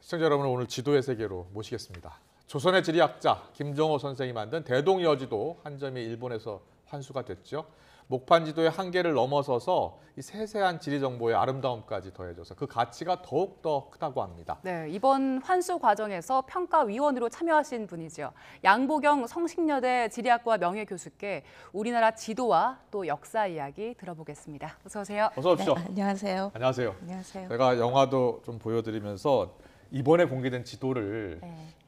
시청자 여러분, 오늘 지도의 세계로 모시겠습니다. 조선의 지리학자 김정호 선생이 만든 대동여지도 한 점이 일본에서 환수가 됐죠. 목판 지도의 한계를 넘어서서 이 세세한 지리 정보의 아름다움까지 더해져서 그 가치가 더욱 더 크다고 합니다. 네, 이번 환수 과정에서 평가위원으로 참여하신 분이죠. 양보경 성신여대 지리학과 명예교수께 우리나라 지도와 또 역사 이야기 들어보겠습니다. 어서 오세요. 어서 오십시오. 네, 안녕하세요. 안녕하세요. 안녕하세요. 제가 영화도 좀 보여드리면서 이번에 공개된 지도를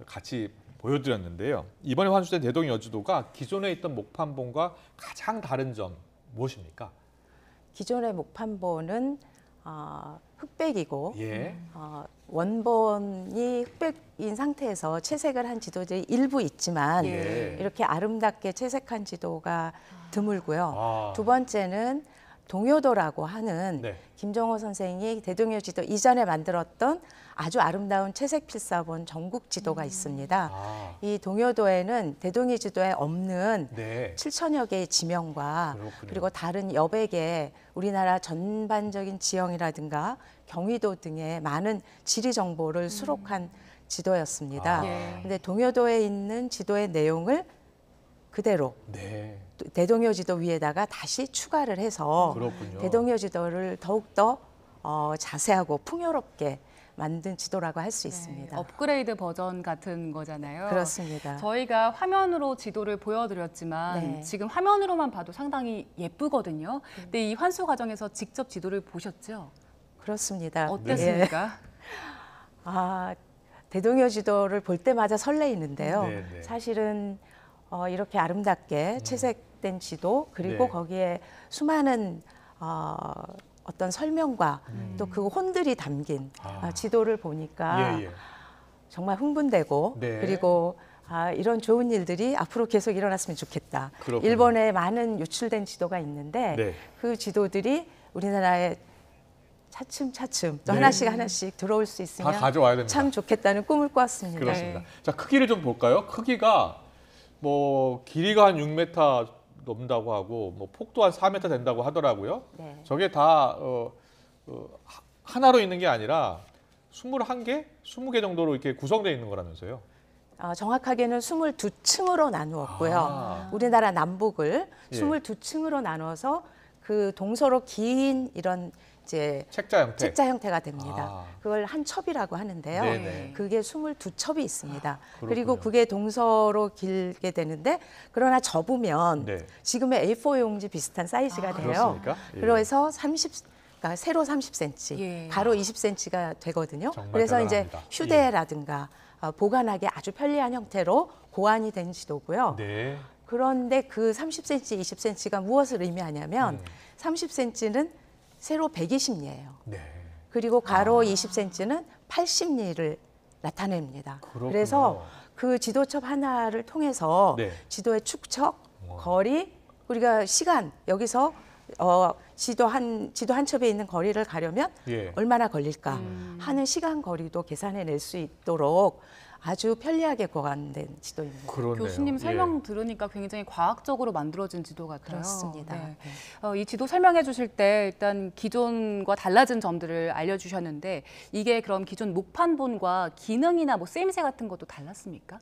같이 보여드렸는데요. 이번에 환수된 대동여지도가 기존에 있던 목판본과 가장 다른 점 무엇입니까? 기존의 목판본은 흑백이고 예. 원본이 흑백인 상태에서 채색을 한 지도들이 일부 있지만 예. 이렇게 아름답게 채색한 지도가 드물고요. 아. 두 번째는 동요도라고 하는 네. 김정호 선생이 대동여지도 이전에 만들었던 아주 아름다운 채색 필사본 전국 지도가 있습니다. 아. 이 동요도에는 대동여지도에 없는 네. 7천여 개의 지명과 그렇군요. 그리고 다른 여백의 우리나라 전반적인 지형이라든가 경위도 등의 많은 지리 정보를 수록한 지도였습니다. 아. 예. 근데 동요도에 있는 지도의 내용을 그대로 네. 대동여지도 위에다가 다시 추가를 해서 그렇군요. 대동여지도를 더욱더 자세하고 풍요롭게 만든 지도라고 할 수 있습니다. 업그레이드 버전 같은 거잖아요. 그렇습니다. 저희가 화면으로 지도를 보여드렸지만 네. 지금 화면으로만 봐도 상당히 예쁘거든요. 근데 이 환수 과정에서 직접 지도를 보셨죠? 그렇습니다. 어땠습니까? 대동여지도를 볼 때마다 설레이는데요. 네, 네. 사실은 이렇게 아름답게 채색된 지도 그리고 네. 거기에 수많은 어떤 설명과 또 그 혼들이 담긴 지도를 보니까 예, 예. 정말 흥분되고 네. 그리고 이런 좋은 일들이 앞으로 계속 일어났으면 좋겠다. 그렇군요. 일본에 많은 유출된 지도가 있는데 네. 그 지도들이 우리나라에 차츰차츰 또 네. 하나씩 들어올 수 있으면 다 가져와야 됩니다. 참 좋겠다는 꿈을 꾸었습니다. 그렇습니다. 네. 자, 크기를 좀 볼까요? 크기가 뭐 길이가 한 6m 넘는다고 하고 뭐 폭도 한 4m 된다고 하더라고요. 네. 저게 다 하나로 있는 게 아니라 21개, 20개 정도로 이렇게 구성되어 있는 거라면서요. 정확하게는 22층으로 나누었고요. 아. 우리나라 남북을 예. 22층으로 나눠서 그 동서로 긴 이런 이제 책자 형태. 책자 형태가 됩니다. 아. 그걸 한 첩이라고 하는데요. 네네. 그게 22첩이 있습니다. 그렇군요. 그리고 그게 동서로 길게 되는데 그러나 접으면 네. 지금의 A4 용지 비슷한 사이즈가 돼요. 그렇습니까? 예. 그래서 그러니까 세로 30cm, 예. 가로 20cm가 되거든요. 정말 그래서 이제 대단합니다. 휴대라든가 보관하기 아주 편리한 형태로 고안이 된 지도고요. 네. 그런데 그 30cm, 20cm가 무엇을 의미하냐면 30cm는 세로 120리예요. 네. 그리고 가로 20cm는 80리를 나타냅니다. 그렇군요. 그래서 그 지도첩 하나를 통해서 네. 지도의 축척, 거리, 우리가 시간 여기서 지도 한 첩에 있는 거리를 가려면 예. 얼마나 걸릴까 하는 시간 거리도 계산해낼 수 있도록 아주 편리하게 보관된 지도입니다. 그렇네요. 교수님 설명 예. 들으니까 굉장히 과학적으로 만들어진 지도 같아요. 그렇습니다. 네. 네. 이 지도 설명해 주실 때 일단 기존과 달라진 점들을 알려주셨는데 이게 그럼 기존 목판본과 기능이나 뭐 쓰임새 같은 것도 달랐습니까?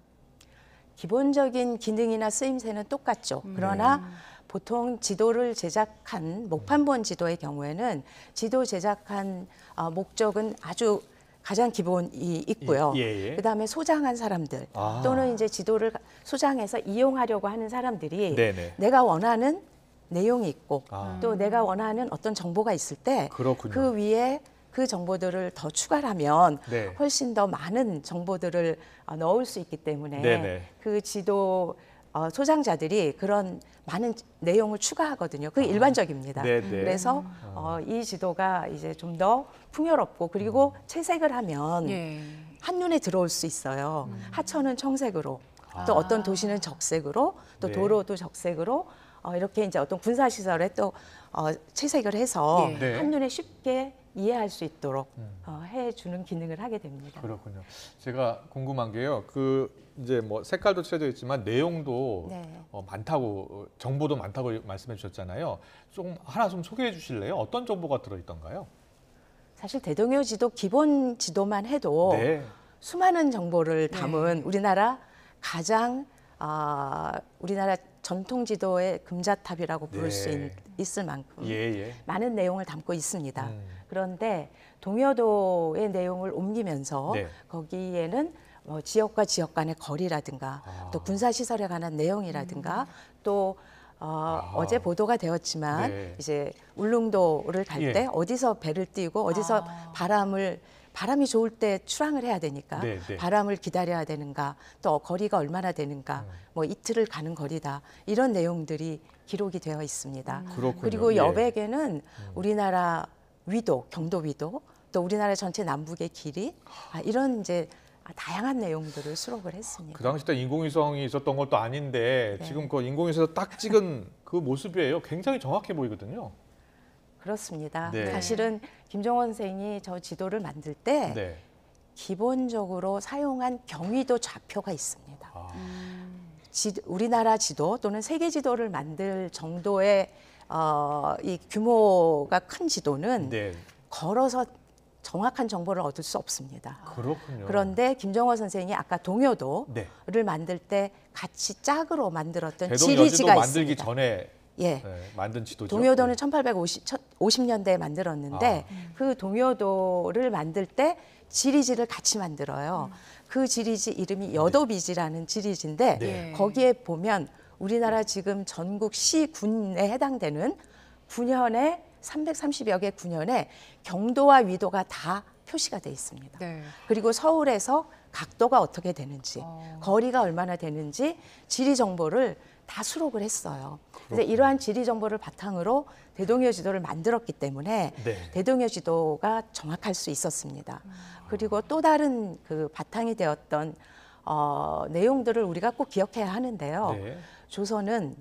기본적인 기능이나 쓰임새는 똑같죠. 그러나 보통 지도를 제작한 목판본 지도의 경우에는 지도 제작한 목적은 아주 가장 기본이 있고요. 예, 예. 그다음에 소장한 사람들 아. 또는 이제 지도를 소장해서 이용하려고 하는 사람들이 네네. 내가 원하는 내용이 있고 아. 또 내가 원하는 어떤 정보가 있을 때 그렇군요. 그 위에 그 정보들을 더 추가하면 네. 훨씬 더 많은 정보들을 넣을 수 있기 때문에 네네. 그 지도 소장자들이 그런 많은 내용을 추가하거든요. 그게 일반적입니다. 네네. 그래서 이 지도가 이제 좀 더 풍요롭고 그리고 채색을 하면 예. 한눈에 들어올 수 있어요. 하천은 청색으로 또 어떤 도시는 적색으로 또 네. 도로도 적색으로 이렇게 이제 어떤 군사시설에 또 채색을 해서 예. 네. 한눈에 쉽게 이해할 수 있도록 해주는 기능을 하게 됩니다. 그렇군요. 제가 궁금한 게요. 그 이제 뭐 색깔도 칠해져 있지만 내용도 네. 많다고 정보도 많다고 말씀해 주셨잖아요. 좀 하나 좀 소개해 주실래요? 어떤 정보가 들어 있던가요? 사실 대동여 지도 기본 지도만 해도 네. 수많은 정보를 네. 담은 우리나라 가장 우리나라 전통 지도의 금자탑이라고 부를 수 네. 있을 만큼 예. 많은 내용을 담고 있습니다. 그런데 동여도의 내용을 옮기면서 네. 거기에는 지역과 지역 간의 거리라든가 또 군사시설에 관한 내용이라든가 또 어제 보도가 되었지만 네. 이제 울릉도를 갈 예. 때 어디서 배를 띄우고 어디서 바람이 좋을 때 출항을 해야 되니까 네. 바람을 기다려야 되는가 또 거리가 얼마나 되는가 뭐 이틀을 가는 거리다 이런 내용들이 기록이 되어 있습니다. 그렇군요. 그리고 예. 여백에는 우리나라 위도, 경도 위도 또 우리나라 전체 남북의 길이 이런 이제 다양한 내용들을 수록을 했습니다. 그 당시 때 인공위성이 있었던 것도 아닌데 네. 지금 그 인공위성에서 딱 찍은 그 모습이에요. 굉장히 정확해 보이거든요. 그렇습니다. 네. 사실은 김정원 선생이 저 지도를 만들 때 네. 기본적으로 사용한 경위도 좌표가 있습니다. 아, 우리나라 지도 또는 세계 지도를 만들 정도의 이 규모가 큰 지도는 네. 걸어서 정확한 정보를 얻을 수 없습니다. 그렇군요. 그런데 김정원 선생이 아까 동요도를 네. 만들 때 같이 짝으로 만들었던 대동여지도 지리지가 만들기 있습니다. 전에 예. 만든 지도죠. 동요도는 네. 1850년대에 만들었는데 그 동요도를 만들 때 지리지를 같이 만들어요. 그 지리지 이름이 여도비지라는 지리지인데 네. 거기에 보면 우리나라 지금 전국 시 군에 해당되는 군현에 330여 개 군현에 경도와 위도가 다 표시가 돼 있습니다. 네. 그리고 서울에서 각도가 어떻게 되는지, 거리가 얼마나 되는지 지리 정보를 다 수록을 했어요. 그래서 이러한 지리 정보를 바탕으로 대동여 지도를 만들었기 때문에 네. 대동여 지도가 정확할 수 있었습니다. 그리고 또 다른 그 바탕이 되었던 내용들을 우리가 꼭 기억해야 하는데요. 네. 조선은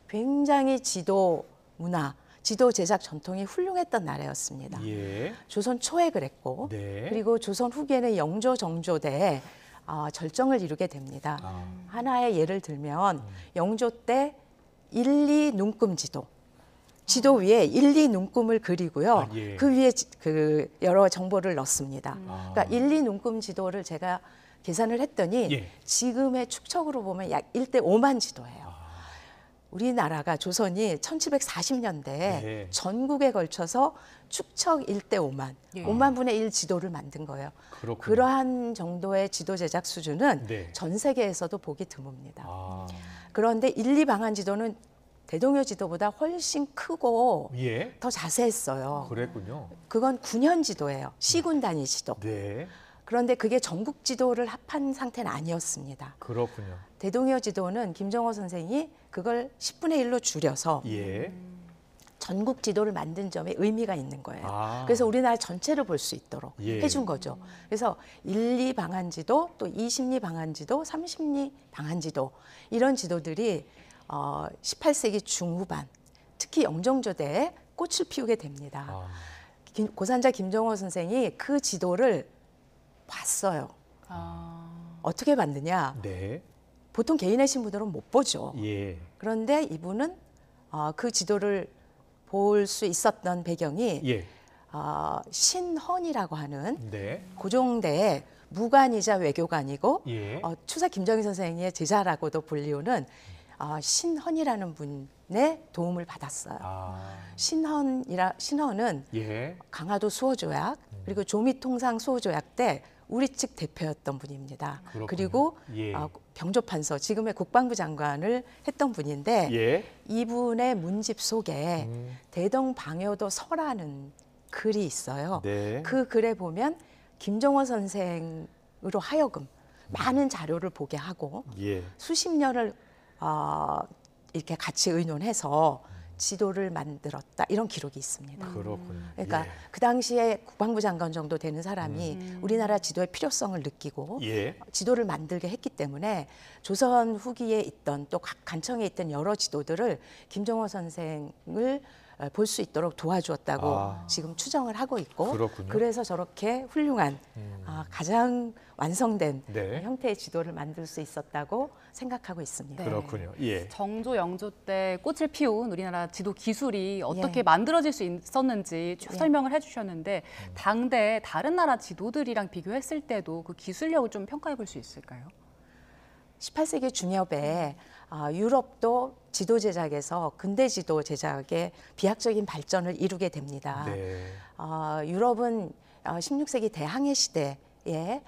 굉장히 지도 문화, 지도 제작 전통이 훌륭했던 나라였습니다. 예. 조선 초에 그랬고 네. 그리고 조선 후기에는 영조 정조대에 절정을 이루게 됩니다. 하나의 예를 들면 영조 때 1, 2 눈금 지도 위에 1, 2 눈금을 그리고요. 예. 그 위에 그 여러 정보를 넣습니다. 그러니까 1, 2 눈금 지도를 제가 계산을 했더니 예. 지금의 축척으로 보면 약 1대 5만 지도예요. 우리나라가 조선이 1740년대에 네. 전국에 걸쳐서 축척 1대 5만, 예. 5만 분의 1 지도를 만든 거예요. 그렇군요. 그러한 정도의 지도 제작 수준은 네. 전 세계에서도 보기 드뭅니다. 아, 그런데 1, 2 방한 지도는 대동여 지도보다 훨씬 크고 예. 더 자세했어요. 그랬군요. 그건 군현 지도예요. 시군 단위 지도. 네. 그런데 그게 전국 지도를 합한 상태는 아니었습니다. 그렇군요. 대동여 지도는 김정호 선생이 그걸 10분의 1로 줄여서 예. 전국 지도를 만든 점에 의미가 있는 거예요. 아. 그래서 우리나라 전체를 볼 수 있도록 예. 해준 거죠. 그래서 1, 2 방한지도, 또 20리 방한지도, 30리 방한지도 이런 지도들이 18세기 중후반, 특히 영종조대에 꽃을 피우게 됩니다. 아, 고산자 김정호 선생이 그 지도를 봤어요. 어떻게 봤느냐? 네. 보통 개인의 신부들은 못 보죠. 예. 그런데 이분은 그 지도를 볼 수 있었던 배경이 예. 신헌이라고 하는 네. 고종대의 무관이자 외교관이고 예. 추사 김정희 선생의 제자라고도 불리우는 신헌이라는 분의 도움을 받았어요. 아, 신헌은 예. 강화도 수호조약 그리고 조미통상 수호조약 때 우리 측 대표였던 분입니다. 그렇군요. 그리고 예. 병조판서 지금의 국방부 장관을 했던 분인데 예. 이분의 문집 속에 대동방여도 서라는 글이 있어요. 네. 그 글에 보면 김정호 선생으로 하여금 많은 자료를 보게 하고 예. 수십 년을 이렇게 같이 의논해서 지도를 만들었다 이런 기록이 있습니다. 그렇군요. 그러니까 예. 그 당시에 국방부 장관 정도 되는 사람이 우리나라 지도의 필요성을 느끼고 예. 지도를 만들게 했기 때문에 조선 후기에 있던 또 각 간청에 있던 여러 지도들을 김정호 선생을 볼 수 있도록 도와주었다고 아. 지금 추정을 하고 있고 그렇군요. 그래서 저렇게 훌륭한 가장 완성된 네. 형태의 지도를 만들 수 있었다고 생각하고 있습니다. 네. 그렇군요. 예. 정조, 영조 때 꽃을 피운 우리나라 지도 기술이 어떻게 예. 만들어질 수 있었는지 쭉 예. 설명을 해주셨는데 당대 다른 나라 지도들이랑 비교했을 때도 그 기술력을 좀 평가해 볼 수 있을까요? 18세기 중엽에 유럽도 지도 제작에서 근대 지도 제작에 비약적인 발전을 이루게 됩니다. 네. 유럽은 16세기 대항해 시대에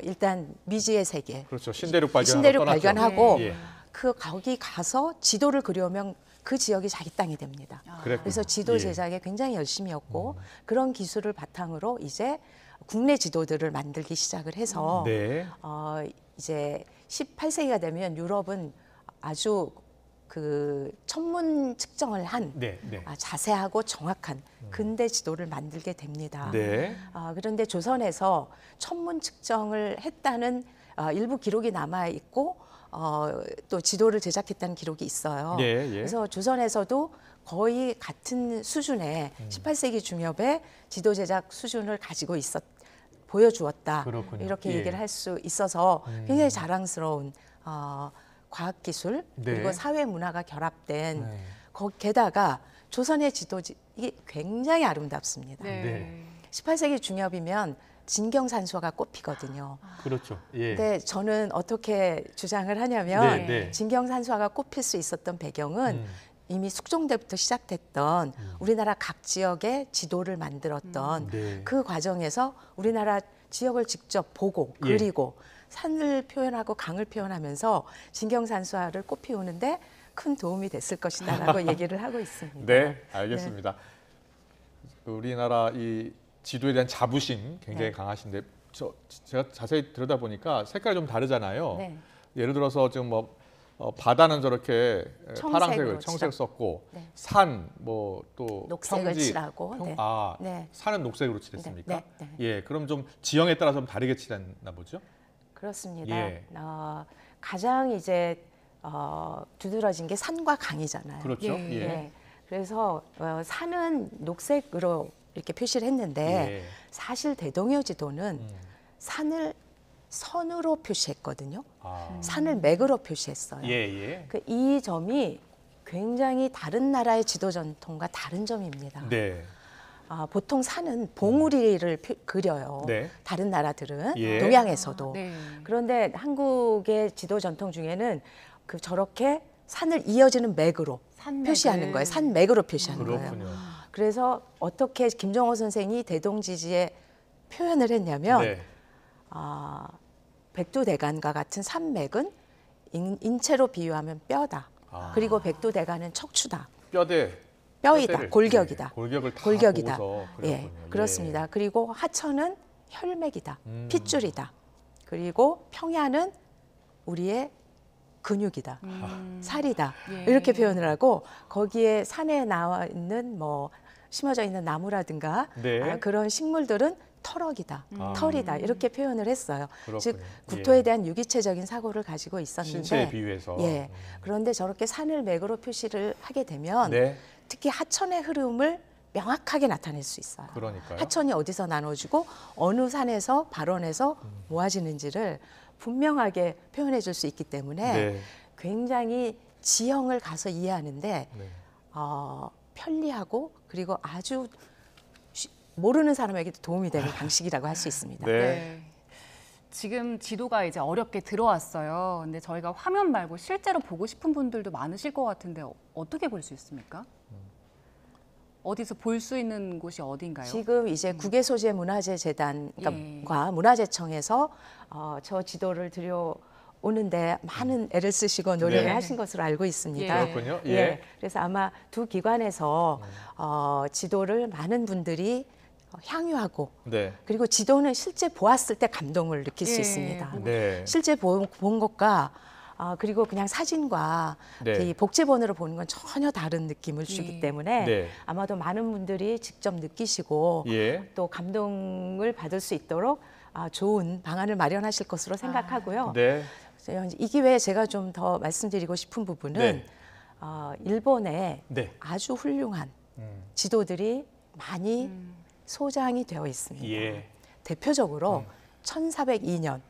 일단 미지의 세계, 그렇죠. 신대륙 발견. 신대륙 발견하고 예. 거기 가서 지도를 그려오면 그 지역이 자기 땅이 됩니다. 그랬군요. 그래서 지도 예. 제작에 굉장히 열심이었고 그런 기술을 바탕으로 이제 국내 지도들을 만들기 시작을 해서 네. 이제 18세기가 되면 유럽은 아주 그 천문 측정을 한 네. 네. 자세하고 정확한 근대 지도를 만들게 됩니다. 네. 그런데 조선에서 천문 측정을 했다는 일부 기록이 남아 있고 또 지도를 제작했다는 기록이 있어요. 예, 예. 그래서 조선에서도 거의 같은 수준의 18세기 중엽의 지도 제작 수준을 가지고 보여주었다. 그렇군요. 이렇게 예. 얘기를 할 수 있어서 굉장히 자랑스러운 과학기술 네. 그리고 사회 문화가 결합된 네. 게다가 조선의 이게 굉장히 아름답습니다. 네. 18세기 중엽이면 진경산수화가 꽃피거든요. 그렇죠. 예. 근데 저는 어떻게 주장을 하냐면 네, 네. 진경산수화가 꽃필 수 있었던 배경은 이미 숙종 때부터 시작됐던 우리나라 각 지역의 지도를 만들었던 네. 그 과정에서 우리나라 지역을 직접 보고 예. 그리고 산을 표현하고 강을 표현하면서 진경산수화를 꽃피우는데 큰 도움이 됐을 것이다라고 얘기를 하고 있습니다. 네, 알겠습니다. 우리나라 이 지도에 대한 자부심 굉장히 네. 강하신데 제가 자세히 들여다보니까 색깔이 좀 다르잖아요. 네. 예를 들어서 지금 바다는 저렇게 청색으로 파란색을 청색 칠하- 썼고 네. 산 뭐 또 녹색을 칠하고, 네. 네. 산은 녹색으로 칠했습니까? 네, 네, 예, 그럼 좀 지형에 따라서 좀 다르게 칠했나 보죠? 그렇습니다. 예. 가장 이제 두드러진 게 산과 강이잖아요. 그렇죠. 예. 예. 네. 그래서 산은 녹색으로 이렇게 표시를 했는데 예. 사실 대동여 지도는 산을 선으로 표시했거든요. 아. 산을 맥으로 표시했어요. 예, 예. 이 점이 굉장히 다른 나라의 지도 전통과 다른 점입니다. 네. 보통 산은 봉우리를 그려요. 네. 다른 나라들은 예. 동양에서도. 네. 그런데 한국의 지도 전통 중에는 저렇게 산을 이어지는 맥으로 산맥을. 표시하는 거예요. 산맥으로 표시하는 거예요. 그렇군요. 그래서 어떻게 김정호 선생이 대동지지에 표현을 했냐면 네. 백두대간과 같은 산맥은 인체로 비유하면 뼈다. 그리고 백두대간은 척추다. 뼈대. 뼈이다. 뼈대를, 골격이다. 예, 골격을 다 골격이다. 보고서 예, 그렸군요. 그렇습니다. 예. 그리고 하천은 혈맥이다. 핏줄이다. 그리고 평야는 우리의 근육이다. 살이다. 예. 이렇게 표현을 하고 거기에 산에 나와 있는 심어져 있는 나무라든가 네. 그런 식물들은 털럭이다. 털이다. 이렇게 표현을 했어요. 그렇군요. 즉 국토에 예. 대한 유기체적인 사고를 가지고 있었는데 신체에 비유해서. 예. 그런데 저렇게 산을 맥으로 표시를 하게 되면 네. 특히 하천의 흐름을 명확하게 나타낼 수 있어요. 그러니까요. 하천이 어디서 나눠지고 어느 산에서 발원해서 모아지는지를 분명하게 표현해 줄 수 있기 때문에 네. 굉장히 지형을 가서 이해하는데 네. 편리하고 그리고 아주 모르는 사람에게도 도움이 되는 방식이라고 할 수 있습니다. 네. 네. 지금 지도가 이제 어렵게 들어왔어요. 근데 저희가 화면 말고 실제로 보고 싶은 분들도 많으실 것 같은데 어떻게 볼 수 있습니까? 어디서 볼 수 있는 곳이 어딘가요? 지금 이제 국외소재문화재재단과 문화재청에서 저 지도를 들여오는데 많은 애를 쓰시고 노력을 네. 하신 것으로 알고 있습니다. 그렇군요. 예. 그래서 아마 두 기관에서 지도를 많은 분들이 향유하고 네. 그리고 지도는 실제 보았을 때 감동을 느낄 수 예. 있습니다. 네. 실제 본 것과 그리고 그냥 사진과 네. 이 복제본으로 보는 건 전혀 다른 느낌을 주기 예. 때문에 네. 아마도 많은 분들이 직접 느끼시고 예. 또 감동을 받을 수 있도록 좋은 방안을 마련하실 것으로 생각하고요. 네. 이 기회에 제가 좀 더 말씀드리고 싶은 부분은 네. 일본의 네. 아주 훌륭한 지도들이 많이 소장이 되어 있습니다. 예. 대표적으로 1402년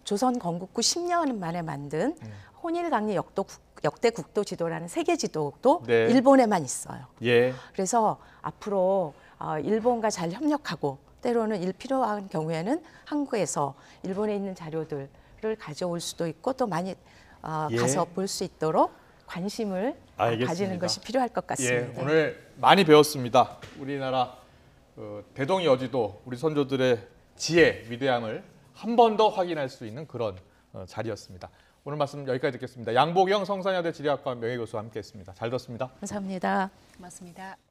조선 건국후 10년 만에 만든 혼일강리 역대 국도 지도라는 세계 지도도 네. 일본에만 있어요. 예. 그래서 앞으로 일본과 잘 협력하고 때로는 필요한 경우에는 한국에서 일본에 있는 자료들을 가져올 수도 있고 또 많이 예. 가서 볼 수 있도록 관심을 알겠습니다. 가지는 것이 필요할 것 같습니다. 예, 오늘 많이 배웠습니다. 우리나라 대동 여지도 우리 선조들의 지혜, 위대함을 한 번 더 확인할 수 있는 그런 자리였습니다. 오늘 말씀 여기까지 듣겠습니다. 양복영 성산여대 지리학과 명예교수와 함께했습니다. 잘 들었습니다. 감사합니다. 고맙습니다.